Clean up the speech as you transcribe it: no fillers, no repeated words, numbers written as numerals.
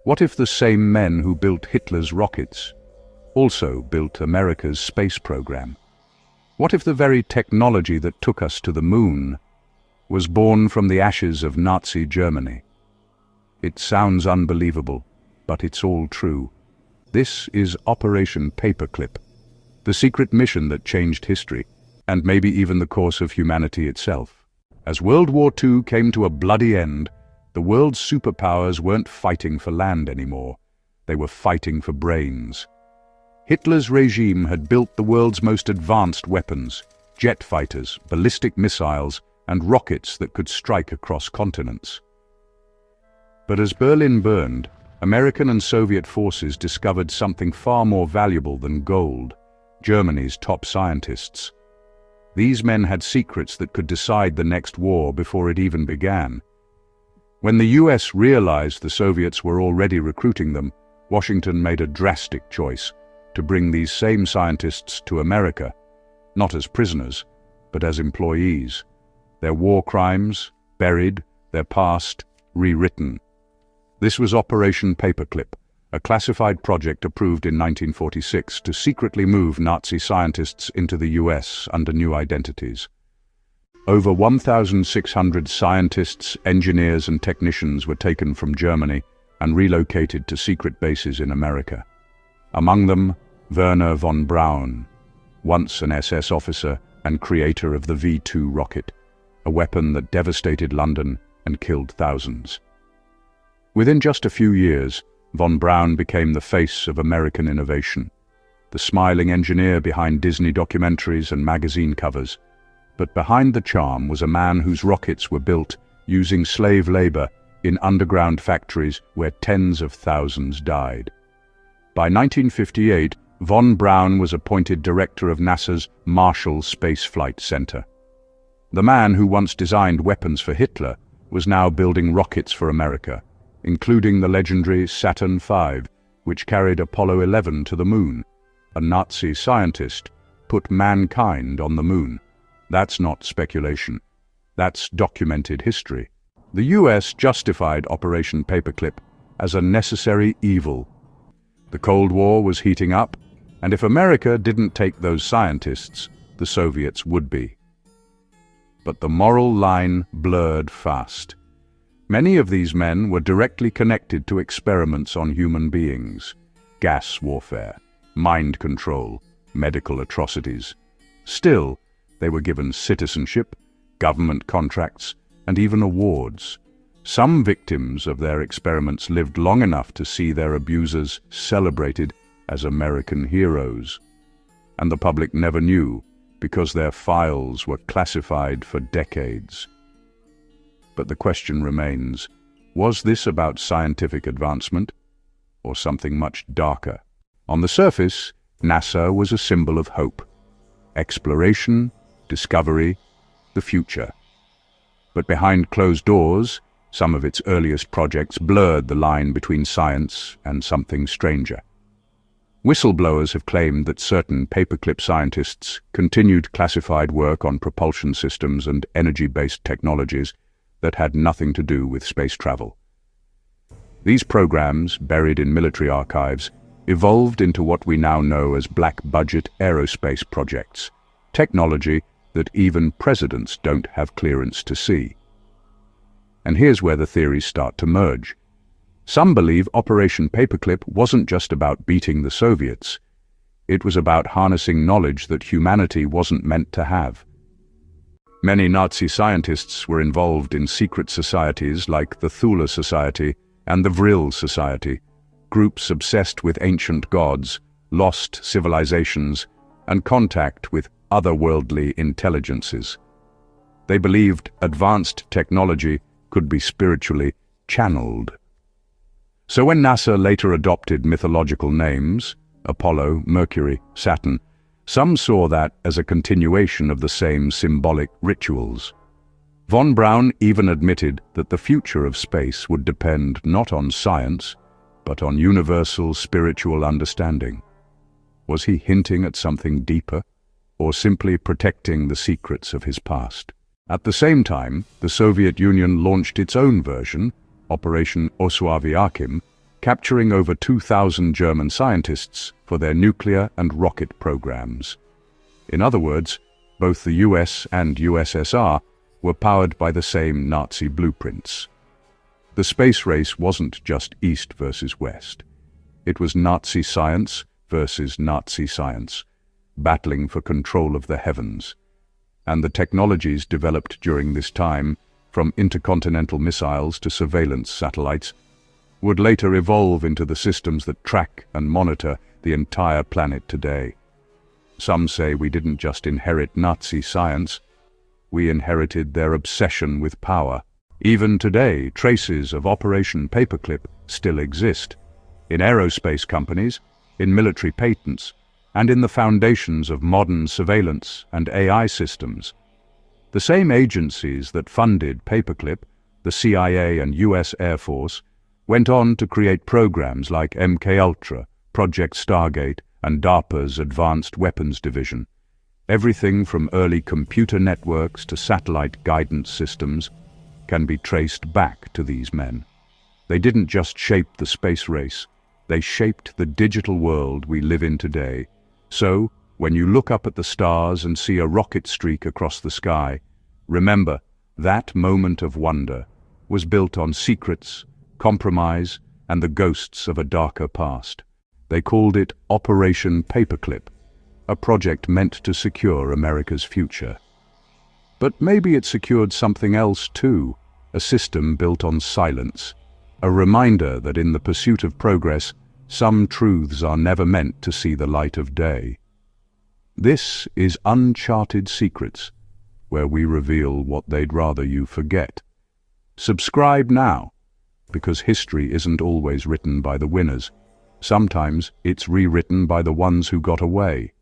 What if the same men who built Hitler's rockets also built America's space program? What if the very technology that took us to the moon was born from the ashes of Nazi Germany? It sounds unbelievable, but it's all true. This is Operation Paperclip, the secret mission that changed history, and maybe even the course of humanity itself. As World War II came to a bloody end, the world's superpowers weren't fighting for land anymore. They were fighting for brains. Hitler's regime had built the world's most advanced weapons, jet fighters, ballistic missiles, and rockets that could strike across continents. But as Berlin burned, American and Soviet forces discovered something far more valuable than gold: Germany's top scientists. These men had secrets that could decide the next war before it even began. When the US realized the Soviets were already recruiting them, Washington made a drastic choice: to bring these same scientists to America, not as prisoners, but as employees. Their war crimes buried, their past rewritten. This was Operation Paperclip, a classified project approved in 1946 to secretly move Nazi scientists into the US under new identities. Over 1,600 scientists, engineers, and technicians were taken from Germany and relocated to secret bases in America. Among them, Wernher von Braun, once an SS officer and creator of the V-2 rocket, a weapon that devastated London and killed thousands. Within just a few years, von Braun became the face of American innovation, the smiling engineer behind Disney documentaries and magazine covers. But behind the charm was a man whose rockets were built using slave labor in underground factories where tens of thousands died. By 1958, von Braun was appointed director of NASA's Marshall Space Flight Center. The man who once designed weapons for Hitler was now building rockets for America, including the legendary Saturn V, which carried Apollo 11 to the moon. A Nazi scientist put mankind on the moon. That's not speculation. That's documented history. The US justified Operation Paperclip as a necessary evil. The Cold War was heating up, and if America didn't take those scientists, the Soviets would be. But the moral line blurred fast. Many of these men were directly connected to experiments on human beings: gas warfare, mind control, medical atrocities. Still, they were given citizenship, government contracts, and even awards. Some victims of their experiments lived long enough to see their abusers celebrated as American heroes. And the public never knew, because their files were classified for decades. But the question remains, was this about scientific advancement, or something much darker? On the surface, NASA was a symbol of hope. Exploration, discovery, the future. But behind closed doors, some of its earliest projects blurred the line between science and something stranger. Whistleblowers have claimed that certain Paperclip scientists continued classified work on propulsion systems and energy-based technologies that had nothing to do with space travel. These programs, buried in military archives, evolved into what we now know as black-budget aerospace projects, technology that even presidents don't have clearance to see. And here's where the theories start to merge. Some believe Operation Paperclip wasn't just about beating the Soviets. It was about harnessing knowledge that humanity wasn't meant to have. Many Nazi scientists were involved in secret societies like the Thule Society and the Vril Society, groups obsessed with ancient gods, lost civilizations, and contact with otherworldly intelligences. They believed advanced technology could be spiritually channeled. So when NASA later adopted mythological names, Apollo, Mercury, Saturn, some saw that as a continuation of the same symbolic rituals. Von Braun even admitted that the future of space would depend not on science, but on universal spiritual understanding. Was he hinting at something deeper, or simply protecting the secrets of his past? At the same time, the Soviet Union launched its own version, Operation Oswiakim, capturing over 2,000 German scientists for their nuclear and rocket programs. In other words, both the US and USSR were powered by the same Nazi blueprints. The space race wasn't just East versus West. It was Nazi science versus Nazi science, battling for control of the heavens. And the technologies developed during this time, from intercontinental missiles to surveillance satellites, would later evolve into the systems that track and monitor the entire planet today. Some say we didn't just inherit Nazi science, we inherited their obsession with power. Even today, traces of Operation Paperclip still exist, in aerospace companies, in military patents, and in the foundations of modern surveillance and AI systems. The same agencies that funded Paperclip, the CIA and US Air Force, went on to create programs like MKUltra, Project Stargate, and DARPA's Advanced Weapons Division. Everything from early computer networks to satellite guidance systems can be traced back to these men. They didn't just shape the space race, they shaped the digital world we live in today. So, when you look up at the stars and see a rocket streak across the sky, remember that moment of wonder was built on secrets, compromise, and the ghosts of a darker past. They called it Operation Paperclip, a project meant to secure America's future. But maybe it secured something else too, a system built on silence, a reminder that in the pursuit of progress, some truths are never meant to see the light of day. This is Uncharted Secrets, where we reveal what they'd rather you forget. Subscribe now, because history isn't always written by the winners. Sometimes it's rewritten by the ones who got away.